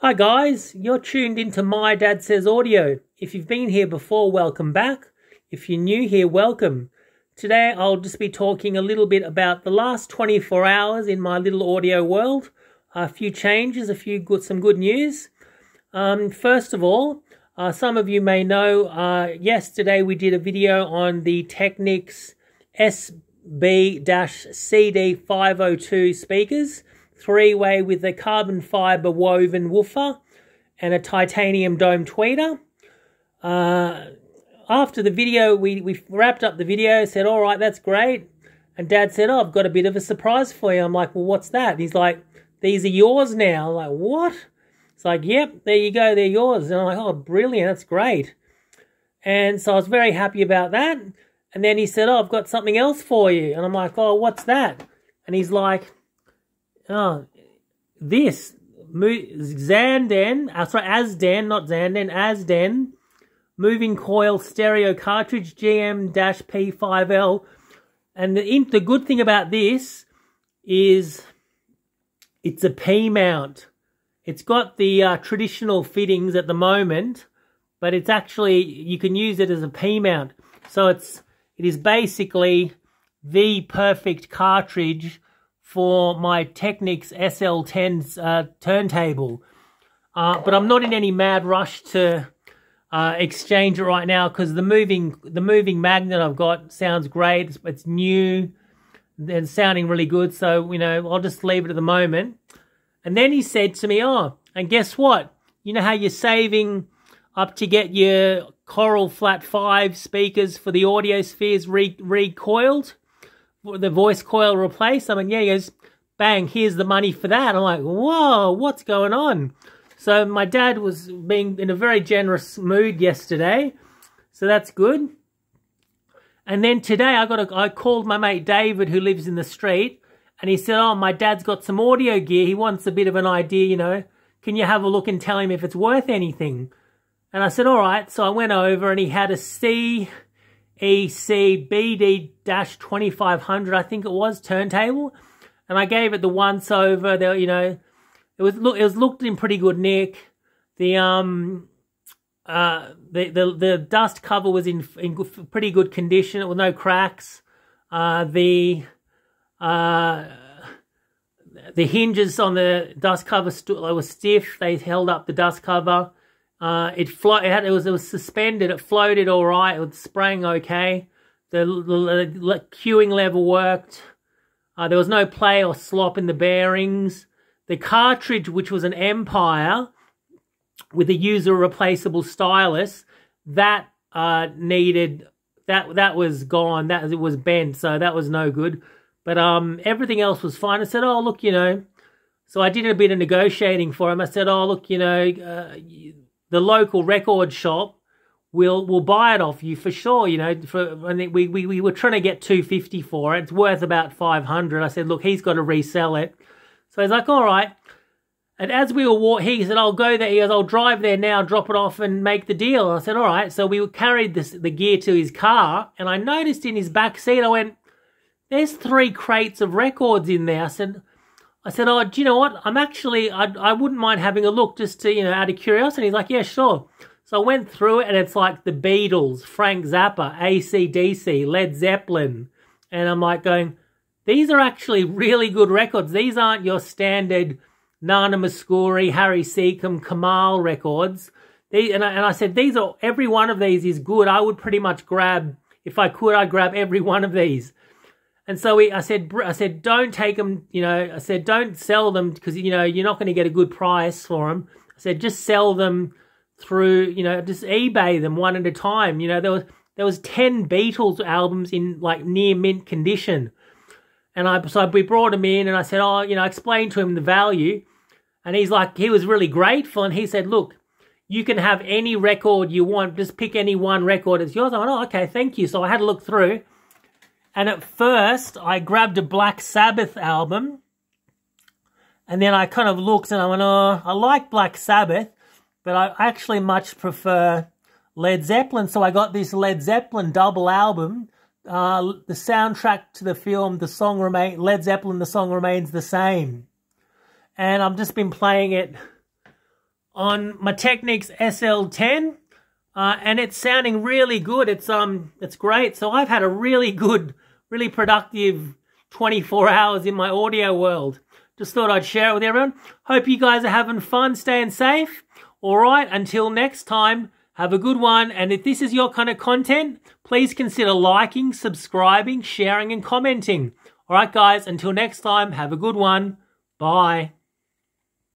Hi guys, you're tuned into My Dad Says Audio. If you've been here before, welcome back. If you're new here, welcome. Today I'll just be talking a little bit about the last 24 hours in my little audio world. A few changes, some good news. First of all, some of you may know, yesterday we did a video on the Technics SB-CD502 speakers. Three-way with a carbon fibre woven woofer and a titanium dome tweeter. After the video, we wrapped up the video, said, all right, that's great. And Dad said, oh, I've got a bit of a surprise for you. I'm like, well, what's that? And he's like, these are yours now. I'm like, what? It's like, yep, there you go, they're yours. And I'm like, oh, brilliant, that's great. And so I was very happy about that. And then he said, oh, I've got something else for you. And I'm like, oh, what's that? And he's like, oh, this Azden, moving coil stereo cartridge GM-P5L. And the good thing about this is it's a P-mount. It's got the traditional fittings at the moment, but it's actually, you can use it as a P-mount. So it is basically the perfect cartridge for my Technics SL10's turntable. But I'm not in any mad rush to exchange it right now because the moving magnet I've got sounds great. It's new and sounding really good. So, you know, I'll just leave it at the moment. And then he said to me, oh, and guess what? You know how you're saving up to get your Coral Flat 5 speakers for the audio spheres recoiled? The voice coil replaced. I mean, yeah, he goes, bang, here's the money for that. I'm like, whoa, what's going on? So my dad was being in a very generous mood yesterday, so that's good. And then today I called my mate David, who lives in the street, and he said, oh, my dad's got some audio gear. He wants a bit of an idea, you know. Can you have a look and tell him if it's worth anything? And I said, all right. So I went over and he had a CEC BD-2500, I think it was, turntable. And I gave it the once over. There, you know, it was looked in pretty good nick. The dust cover was in pretty good condition. It was no cracks. The hinges on the dust cover were stiff. They held up the dust cover. It was suspended. It floated all right. It was spraying okay. The cueing level worked. There was no play or slop in the bearings. The cartridge, which was an Empire with a user replaceable stylus, that that was gone. It was bent, so that was no good. But everything else was fine. I said, oh, look, you know. So I did a bit of negotiating for him. I said, oh, look, you know, the local record shop will buy it off you for sure, you know. And we were trying to get $250 for it. It's worth about $500. I said, look, he's got to resell it. So he's like, all right. And as we were walking, he said, I'll go there. He goes, I'll drive there now, drop it off and make the deal. And I said, all right. So we carried the gear to his car, and I noticed in his back seat, I went, there's 3 crates of records in there. I said, oh, do you know what? I wouldn't mind having a look just to, you know, out of curiosity. He's like, yeah, sure. So I went through it, and it's like the Beatles, Frank Zappa, AC/DC, Led Zeppelin. And I'm like going, these are actually really good records. These aren't your standard Nana Mouskouri, Harry Seacombe, Kamal records. And I said, every one of these is good. I would pretty much grab, if I could, I'd grab every one of these. And so I said, don't take them, you know, I said, don't sell them because, you know, you're not going to get a good price for them. I said, just sell them through, you know, just eBay them one at a time. You know, there was 10 Beatles albums in like near mint condition. And so we brought him in and I said, oh, you know, I explained to him the value. And he's like, he was really grateful. And he said, look, you can have any record you want. Just pick any one record. It's yours. I went, oh, okay, thank you. So I had a look through. And at first, I grabbed a Black Sabbath album. And then I kind of looked and I went, oh, I like Black Sabbath, but I actually much prefer Led Zeppelin. So I got this Led Zeppelin double album. The soundtrack to the film, Led Zeppelin, the song remains the same. And I've just been playing it on my Technics SL10, and it's sounding really good. It's great. So I've had a really good, really productive 24 hours in my audio world. Just thought I'd share it with everyone. Hope you guys are having fun, staying safe. All right, until next time, have a good one. And if this is your kind of content, please consider liking, subscribing, sharing, and commenting. All right, guys, until next time, have a good one. Bye.